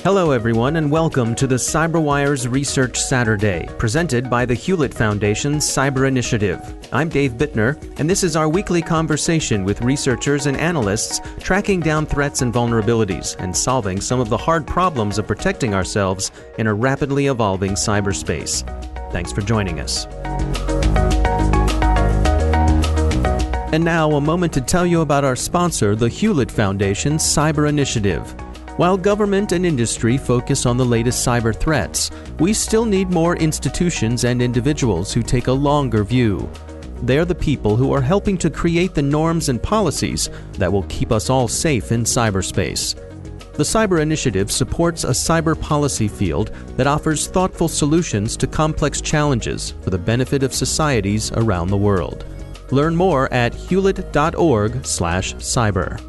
Hello everyone and welcome to the CyberWire's Research Saturday, presented by the Hewlett Foundation's Cyber Initiative. I'm Dave Bittner, and this is our weekly conversation with researchers and analysts tracking down threats and vulnerabilities and solving some of the hard problems of protecting ourselves in a rapidly evolving cyberspace. Thanks for joining us. And now a moment to tell you about our sponsor, the Hewlett Foundation's Cyber Initiative. While government and industry focus on the latest cyber threats, we still need more institutions and individuals who take a longer view. They're the people who are helping to create the norms and policies that will keep us all safe in cyberspace. The Cyber Initiative supports a cyber policy field that offers thoughtful solutions to complex challenges for the benefit of societies around the world. Learn more at hewlett.org/cyber.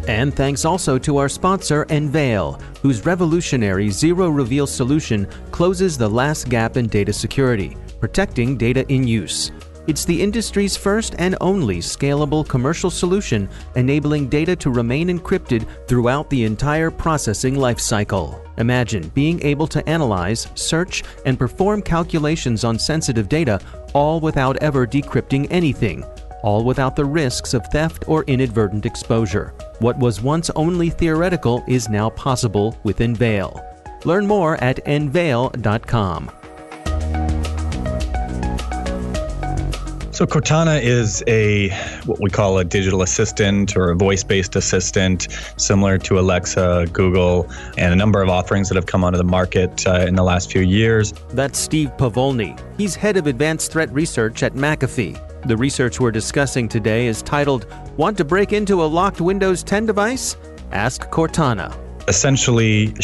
And thanks also to our sponsor, Enveil, whose revolutionary zero-reveal solution closes the last gap in data security, protecting data in use. It's the industry's first and only scalable commercial solution, enabling data to remain encrypted throughout the entire processing lifecycle. Imagine being able to analyze, search, and perform calculations on sensitive data, all without ever decrypting anything. All without the risks of theft or inadvertent exposure. What was once only theoretical is now possible with Enveil. Learn more at enveil.com. So Cortana is what we call a digital assistant or a voice-based assistant, similar to Alexa, Google, and a number of offerings that have come onto the market in the last few years. That's Steve Povolny. He's head of advanced threat research at McAfee. The research we're discussing today is titled, "Want to break into a locked Windows 10 device? Ask Cortana." Essentially,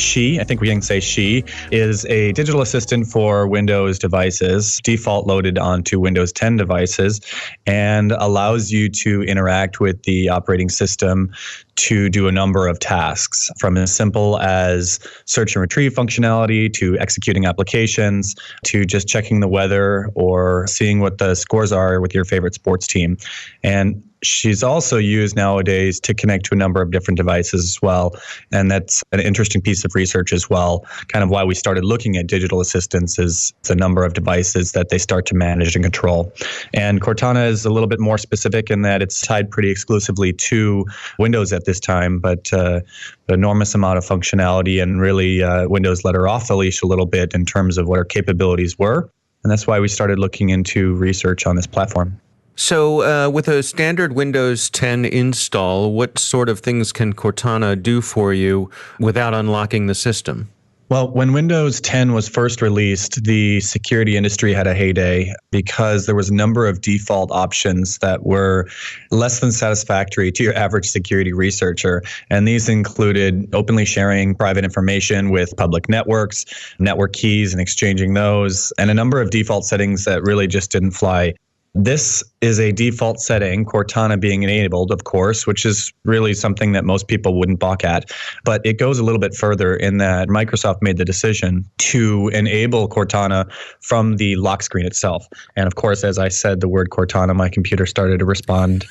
I think we can say she, is a digital assistant for Windows devices, default loaded onto Windows 10 devices, and allows you to interact with the operating system to do a number of tasks, from as simple as search and retrieve functionality to executing applications to just checking the weather or seeing what the scores are with your favorite sports team. And she's also used nowadays to connect to a number of different devices as well. And that's an interesting piece of research as well. Kind of why we started looking at digital assistants is the number of devices that they start to manage and control. And Cortana is a little bit more specific in that it's tied pretty exclusively to Windows at this time, but an enormous amount of functionality, and really Windows let her off the leash a little bit in terms of what her capabilities were. And that's why we started looking into research on this platform. So with a standard Windows 10 install, what sort of things can Cortana do for you without unlocking the system? Well, when Windows 10 was first released, the security industry had a heyday because there was a number of default options that were less than satisfactory to your average security researcher. And these included openly sharing private information with public networks, network keys and exchanging those, and a number of default settings that really just didn't fly. This is a default setting, Cortana being enabled, of course, which is really something that most people wouldn't balk at. But it goes a little bit further in that Microsoft made the decision to enable Cortana from the lock screen itself. And of course, as I said the word Cortana, my computer started to respond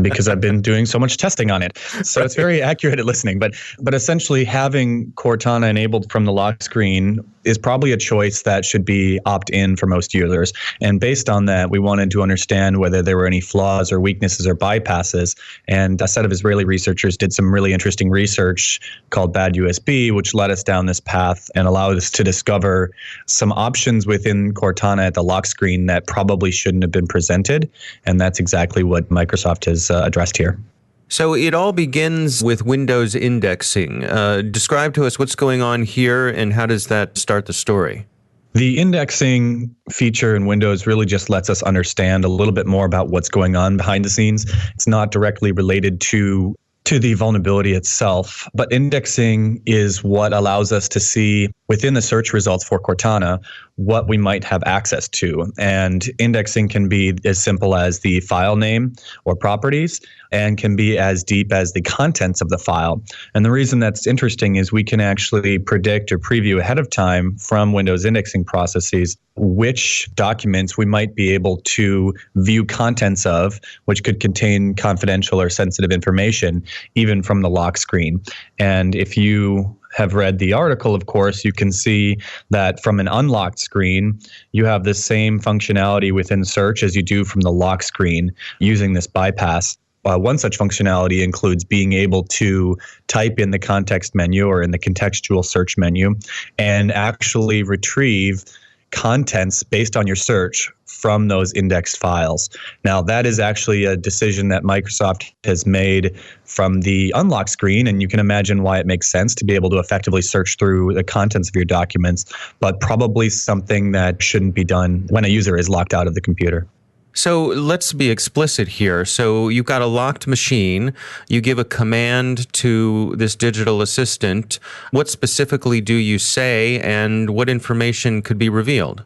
because I've been doing so much testing on it. So It's very accurate at listening. But essentially, having Cortana enabled from the lock screen is probably a choice that should be opt-in for most users. And based on that, we wanted to understand whether there were any flaws or weaknesses or bypasses. And a set of Israeli researchers did some really interesting research called Bad USB, which led us down this path and allowed us to discover some options within Cortana at the lock screen that probably shouldn't have been presented. And that's exactly what Microsoft has addressed here. So it all begins with Windows indexing. Describe to us what's going on here and how does that start the story? The indexing feature in Windows really just lets us understand a little bit more about what's going on behind the scenes. It's not directly related to the vulnerability itself, but indexing is what allows us to see within the search results for Cortana what we might have access to. And indexing can be as simple as the file name or properties, and can be as deep as the contents of the file. And the reason that's interesting is we can actually predict or preview ahead of time from Windows indexing processes which documents we might be able to view contents of, which could contain confidential or sensitive information, even from the lock screen. And if you have read the article, of course, you can see that from an unlocked screen, you have the same functionality within search as you do from the lock screen using this bypass. One such functionality includes being able to type in the context menu or in the contextual search menu and actually retrieve contents based on your search from those indexed files. Now, that is actually a decision that Microsoft has made from the unlock screen, and you can imagine why it makes sense to be able to effectively search through the contents of your documents, but probably something that shouldn't be done when a user is locked out of the computer. So let's be explicit here. So you've got a locked machine. You give a command to this digital assistant. What specifically do you say, and what information could be revealed?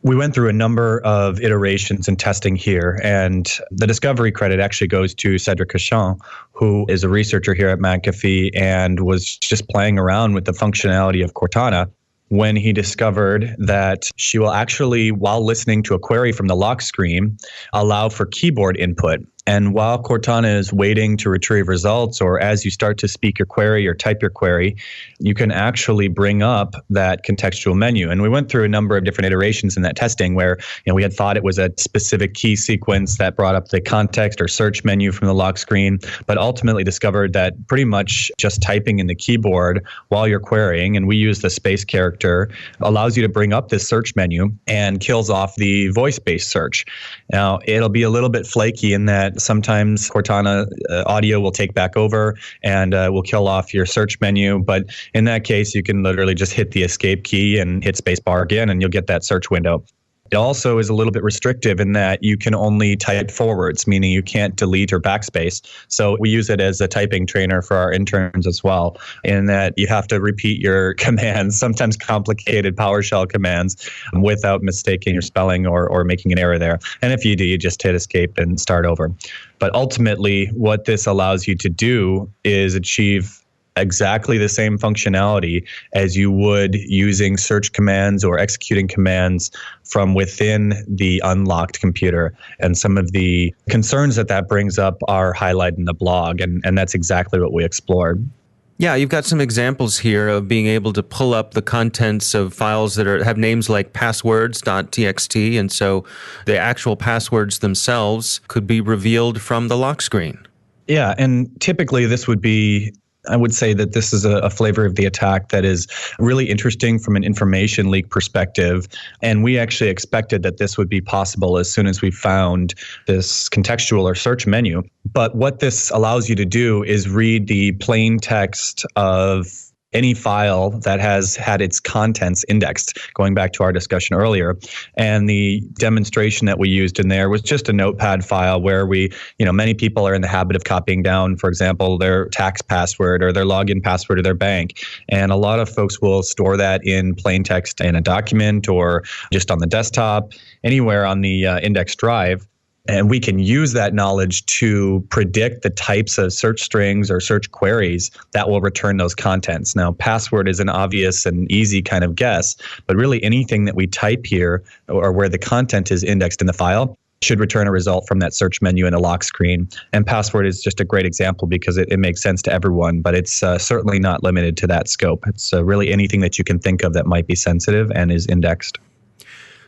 We went through a number of iterations and testing here, and the discovery credit actually goes to Cedric Cachan, who is a researcher here at McAfee and was just playing around with the functionality of Cortana when he discovered that she will actually, while listening to a query from the lock screen, allow for keyboard input. And while Cortana is waiting to retrieve results, or as you start to speak your query or type your query, you can actually bring up that contextual menu. And we went through a number of different iterations in that testing where we had thought it was a specific key sequence that brought up the context or search menu from the lock screen, but ultimately discovered that pretty much just typing in the keyboard while you're querying, and we use the space character, allows you to bring up this search menu and kills off the voice-based search. Now, it'll be a little bit flaky in that sometimes Cortana audio will take back over and will kill off your search menu. But in that case, you can literally just hit the escape key and hit spacebar again, and you'll get that search window. It also is a little bit restrictive in that you can only type forwards, meaning you can't delete or backspace. So we use it as a typing trainer for our interns as well, in that you have to repeat your commands, sometimes complicated PowerShell commands, without mistaking your spelling or making an error there. And if you do, you just hit escape and start over. But ultimately, what this allows you to do is achieve exactly the same functionality as you would using search commands or executing commands from within the unlocked computer. And some of the concerns that brings up are highlighted in the blog, and that's exactly what we explored. Yeah, you've got some examples here of being able to pull up the contents of files that have names like passwords.txt, and so the actual passwords themselves could be revealed from the lock screen. Yeah, and typically this would be, I would say that this is a flavor of the attack that is really interesting from an information leak perspective. And we actually expected that this would be possible as soon as we found this contextual or search menu. But what this allows you to do is read the plain text of any file that has had its contents indexed, going back to our discussion earlier. And the demonstration that we used in there was just a notepad file where many people are in the habit of copying down, for example, their tax password or their login password to their bank. And a lot of folks will store that in plain text in a document or just on the desktop, anywhere on the index drive. And we can use that knowledge to predict the types of search strings or search queries that will return those contents. Now, password is an obvious and easy kind of guess, but really anything that we type here or where the content is indexed in the file should return a result from that search menu in a lock screen. And password is just a great example because it makes sense to everyone, but it's certainly not limited to that scope. It's really anything that you can think of that might be sensitive and is indexed.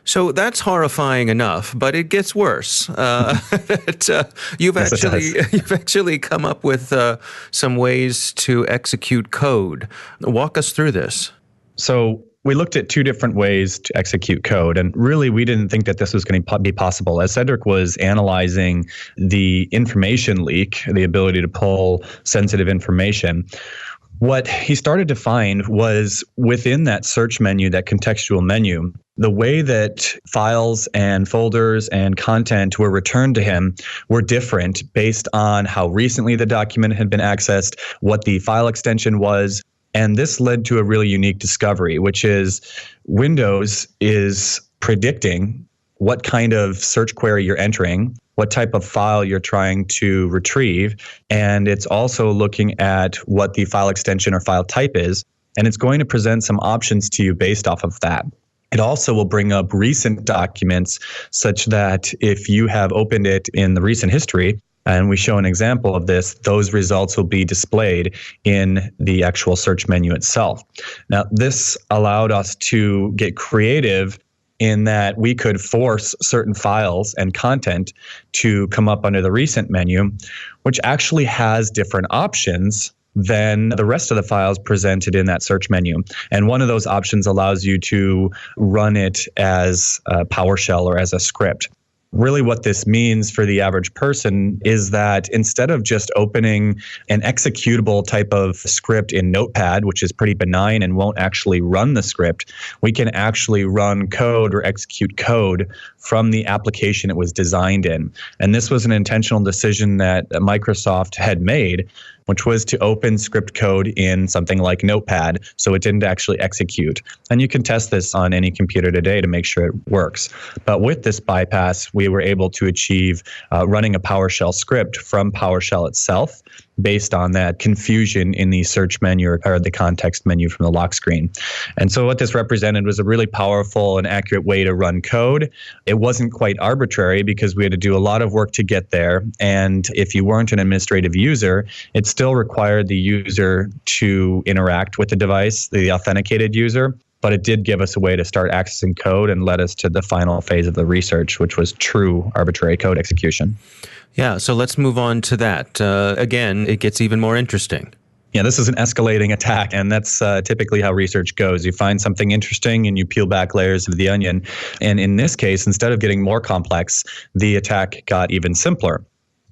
So that's horrifying enough, but it gets worse. You've actually come up with some ways to execute code. Walk us through this. So we looked at two different ways to execute code, and really we didn't think that this was going to be possible. As Cedric was analyzing the information leak, the ability to pull sensitive information, what he started to find was within that search menu, that contextual menu, the way that files and folders and content were returned to him were different based on how recently the document had been accessed, what the file extension was, And this led to a really unique discovery, which is Windows is predicting what kind of search query you're entering, what type of file you're trying to retrieve, and it's also looking at what the file extension or file type is, and it's going to present some options to you based off of that. It also will bring up recent documents such that if you have opened it in the recent history, and we show an example of this, those results will be displayed in the actual search menu itself. Now, this allowed us to get creative in that we could force certain files and content to come up under the recent menu, which actually has different options than the rest of the files presented in that search menu. And one of those options allows you to run it as a PowerShell or as a script. Really what this means for the average person is that instead of just opening an executable type of script in Notepad, which is pretty benign and won't actually run the script, we can actually run code or execute code from the application it was designed in. And this was an intentional decision that Microsoft had made, which was to open script code in something like Notepad so it didn't actually execute. And you can test this on any computer today to make sure it works. But with this bypass, we were able to achieve running a PowerShell script from PowerShell itself based on that confusion in the search menu or the context menu from the lock screen. And so what this represented was a really powerful and accurate way to run code. It wasn't quite arbitrary because we had to do a lot of work to get there. And if you weren't an administrative user, it still required the user to interact with the device, the authenticated user. But it did give us a way to start accessing code and led us to the final phase of the research, which was true arbitrary code execution. Yeah, so let's move on to that. Again, it gets even more interesting. Yeah, this is an escalating attack, and that's typically how research goes. You find something interesting and you peel back layers of the onion. And in this case, instead of getting more complex, the attack got even simpler.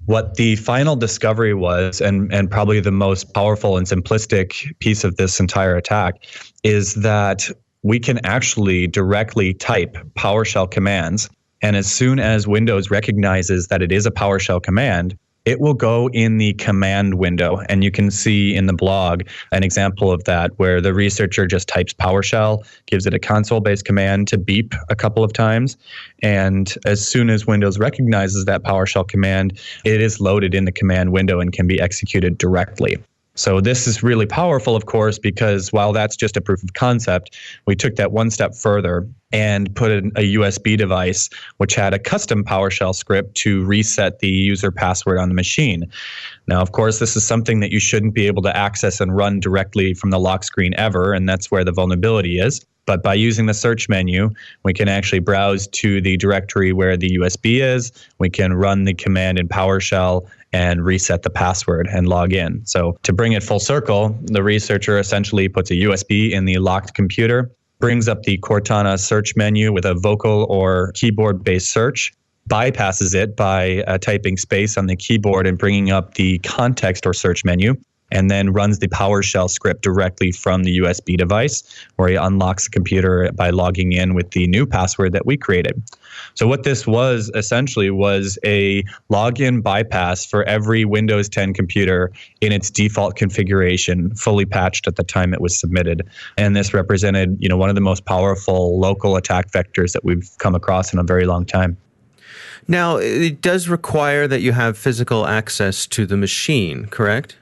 What the final discovery was, and probably the most powerful and simplistic piece of this entire attack, is that we can actually directly type PowerShell commands. And as soon as Windows recognizes that it is a PowerShell command, it will go in the command window. And you can see in the blog an example of that where the researcher just types PowerShell, gives it a console-based command to beep a couple of times. And as soon as Windows recognizes that PowerShell command, it is loaded in the command window and can be executed directly. So this is really powerful, of course, because while that's just a proof of concept, we took that one step further and put in a USB device which had a custom PowerShell script to reset the user password on the machine. Now, of course, this is something that you shouldn't be able to access and run directly from the lock screen ever, and that's where the vulnerability is. But by using the search menu, we can actually browse to the directory where the USB is. We can run the command in PowerShell and reset the password and log in. So to bring it full circle, the researcher essentially puts a USB in the locked computer, brings up the Cortana search menu with a vocal or keyboard-based search, bypasses it by typing space on the keyboard and bringing up the context or search menu, and then runs the PowerShell script directly from the USB device, where he unlocks the computer by logging in with the new password that we created. So what this was essentially was a login bypass for every Windows 10 computer in its default configuration, fully patched at the time it was submitted. And this represented, one of the most powerful local attack vectors that we've come across in a very long time. Now, it does require that you have physical access to the machine, correct?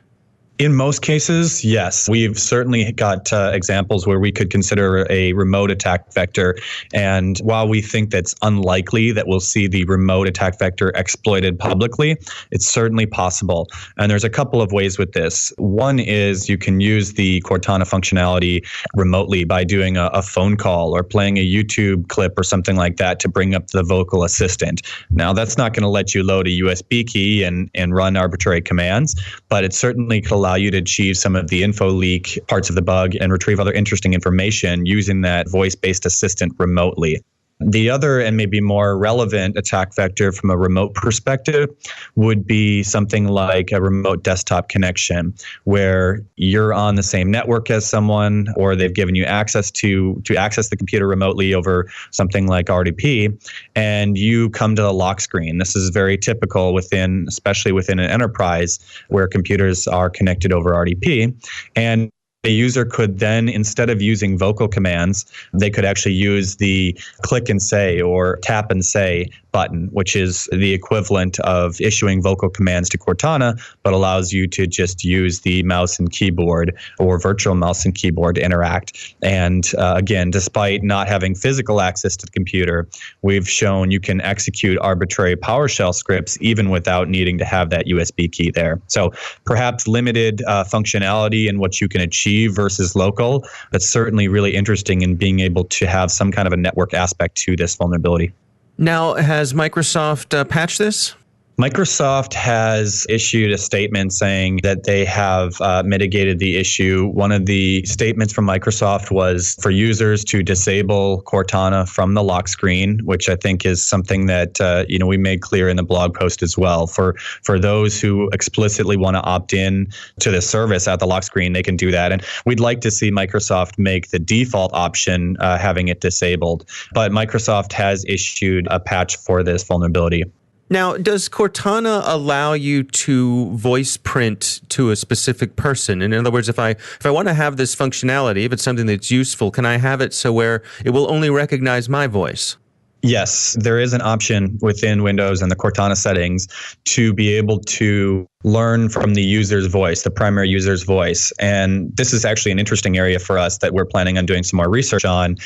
In most cases, yes. We've certainly got examples where we could consider a remote attack vector. And while we think that's unlikely that we'll see the remote attack vector exploited publicly, it's certainly possible. And there's a couple of ways with this. One is you can use the Cortana functionality remotely by doing a phone call or playing a YouTube clip or something like that to bring up the vocal assistant. Now, that's not going to let you load a USB key and run arbitrary commands, but it certainly could allow you to achieve some of the info leak parts of the bug and retrieve other interesting information using that voice-based assistant remotely. The other and maybe more relevant attack vector from a remote perspective would be something like a remote desktop connection, where you're on the same network as someone, or they've given you access to access the computer remotely over something like RDP, and you come to the lock screen. This is very typical especially within an enterprise where computers are connected over RDP. And A user could then, instead of using vocal commands, they could actually use the click and say or tap and say button, which is the equivalent of issuing vocal commands to Cortana, but allows you to just use the mouse and keyboard or virtual mouse and keyboard to interact. And again, despite not having physical access to the computer, we've shown you can execute arbitrary PowerShell scripts even without needing to have that USB key there. So perhaps limited functionality in what you can achieve versus local, but certainly really interesting in being able to have some kind of a network aspect to this vulnerability. Now, has Microsoft patched this? Microsoft has issued a statement saying that they have mitigated the issue. One of the statements from Microsoft was for users to disable Cortana from the lock screen, which I think is something that we made clear in the blog post as well. For those who explicitly want to opt in to the service at the lock screen, they can do that. And we'd like to see Microsoft make the default option having it disabled. But Microsoft has issued a patch for this vulnerability. Now, does Cortana allow you to voice print to a specific person? In other words, if I want to have this functionality, if it's something that's useful, can I have it so where it will only recognize my voice? Yes, there is an option within Windows and the Cortana settings to be able to learn from the user's voice, the primary user's voice. And this is actually an interesting area for us that we're planning on doing some more research on.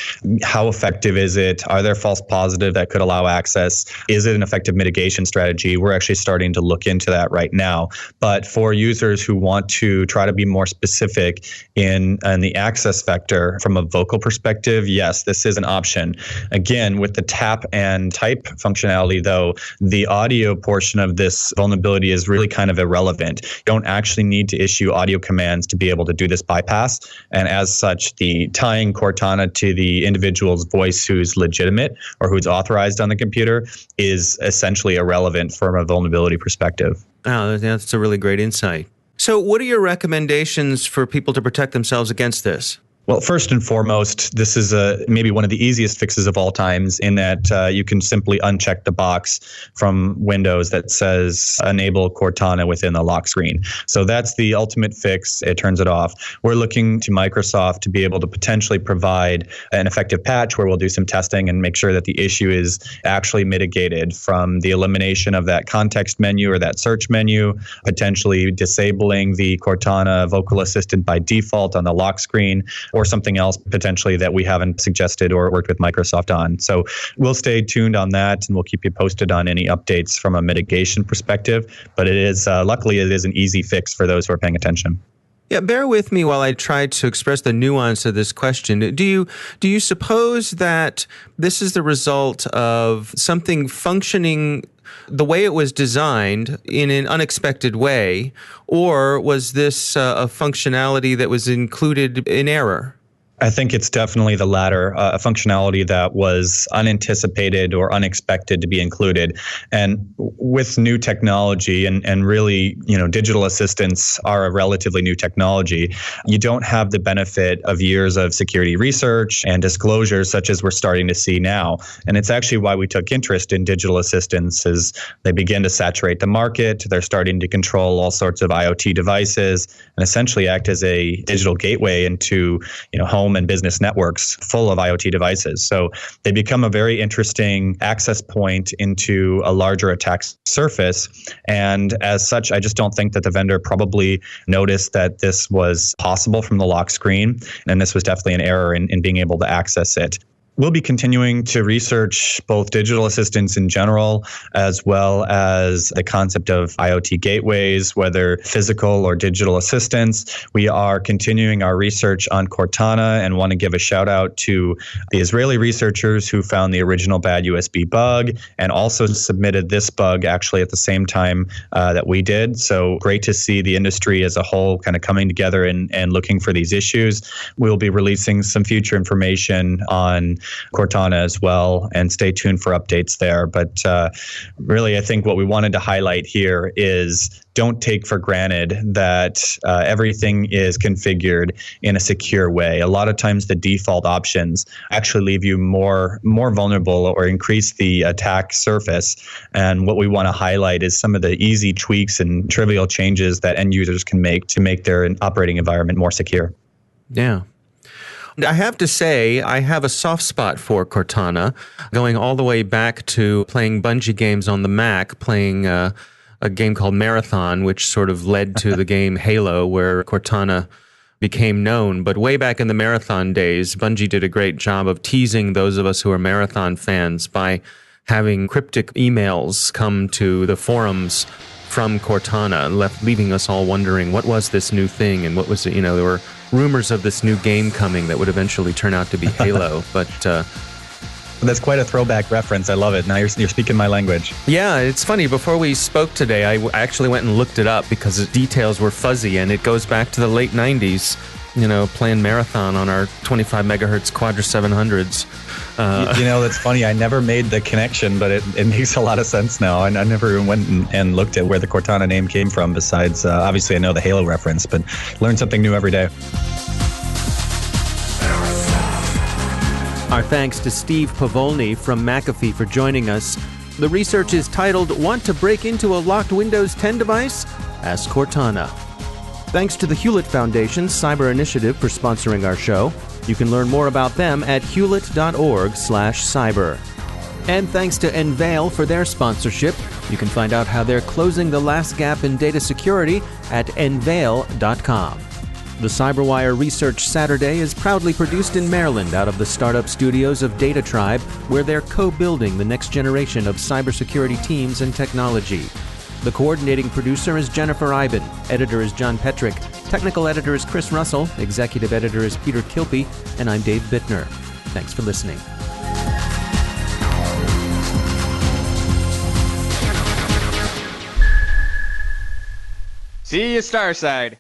How effective is it? Are there false positives that could allow access? Is it an effective mitigation strategy? We're actually starting to look into that right now. But for users who want to try to be more specific in the access vector from a vocal perspective, yes, this is an option. Again, with the tap and type functionality, though, the audio portion of this vulnerability is really kind of irrelevant. You don't actually need to issue audio commands to be able to do this bypass. And as such, the tying Cortana to the individual's voice who's legitimate or who's authorized on the computer is essentially irrelevant from a vulnerability perspective. Oh, that's a really great insight. So what are your recommendations for people to protect themselves against this? Well, first and foremost, this is maybe one of the easiest fixes of all times in that you can simply uncheck the box from Windows that says enable Cortana within the lock screen. So that's the ultimate fix. It turns it off. We're looking to Microsoft to be able to potentially provide an effective patch where we'll do some testing and make sure that the issue is actually mitigated from the elimination of that context menu or that search menu, potentially disabling the Cortana vocal assistant by default on the lock screen, or something else potentially that we haven't suggested or worked with Microsoft on. So we'll stay tuned on that, and we'll keep you posted on any updates from a mitigation perspective. But it is, luckily, it is an easy fix for those who are paying attention. Yeah, bear with me while I try to express the nuance of this question. Do you suppose that this is the result of something functioning the way it was designed in an unexpected way, or was this a functionality that was included in error? I think it's definitely the latter, a functionality that was unanticipated or unexpected to be included. And with new technology and really, digital assistants are a relatively new technology, you don't have the benefit of years of security research and disclosures such as we're starting to see now. And it's actually why we took interest in digital assistants as they begin to saturate the market. They're starting to control all sorts of IoT devices and essentially act as a digital gateway into, home and business networks full of IoT devices. So they become a very interesting access point into a larger attack surface. And as such, I just don't think that the vendor probably noticed that this was possible from the lock screen. And this was definitely an error in being able to access it. We'll be continuing to research both digital assistants in general, as well as the concept of IoT gateways, whether physical or digital assistants. We are continuing our research on Cortana and want to give a shout out to the Israeli researchers who found the original bad USB bug and also submitted this bug actually at the same time that we did. So great to see the industry as a whole kind of coming together and looking for these issues. We'll be releasing some future information on Cortana as well, and stay tuned for updates there. But really, I think what we wanted to highlight here is don't take for granted that everything is configured in a secure way. A lot of times the default options actually leave you more vulnerable or increase the attack surface. And what we want to highlight is some of the easy tweaks and trivial changes that end users can make to make their operating environment more secure. Yeah. I have to say, I have a soft spot for Cortana, going all the way back to playing Bungie games on the Mac, playing a game called Marathon, which sort of led to the game Halo, where Cortana became known. But way back in the Marathon days, Bungie did a great job of teasing those of us who are Marathon fans by having cryptic emails come to the forums from Cortana, leaving us all wondering, what was this new thing? And what was it? There were rumors of this new game coming that would eventually turn out to be Halo. But that's quite a throwback reference. I love it. Now you're speaking my language. Yeah, it's funny. Before we spoke today, I actually went and looked it up because the details were fuzzy, and it goes back to the late 90s, playing Marathon on our 25 megahertz Quadra 700s. That's funny. I never made the connection, but it makes a lot of sense now. And I never even went and looked at where the Cortana name came from, besides, obviously, I know the Halo reference, but learn something new every day. Our thanks to Steve Povolny from McAfee for joining us. The research is titled, Want to Break Into a Locked Windows 10 Device? Ask Cortana. Thanks to the Hewlett Foundation's Cyber Initiative for sponsoring our show. You can learn more about them at hewlett.org/cyber. And thanks to Enveil for their sponsorship. You can find out how they're closing the last gap in data security at enveil.com. The CyberWire Research Saturday is proudly produced in Maryland out of the startup studios of Data Tribe, where they're co-building the next generation of cybersecurity teams and technology. The coordinating producer is Jennifer Iben, editor is John Petrick, technical editor is Chris Russell, executive editor is Peter Kilpie, and I'm Dave Bittner. Thanks for listening. See you, Starside.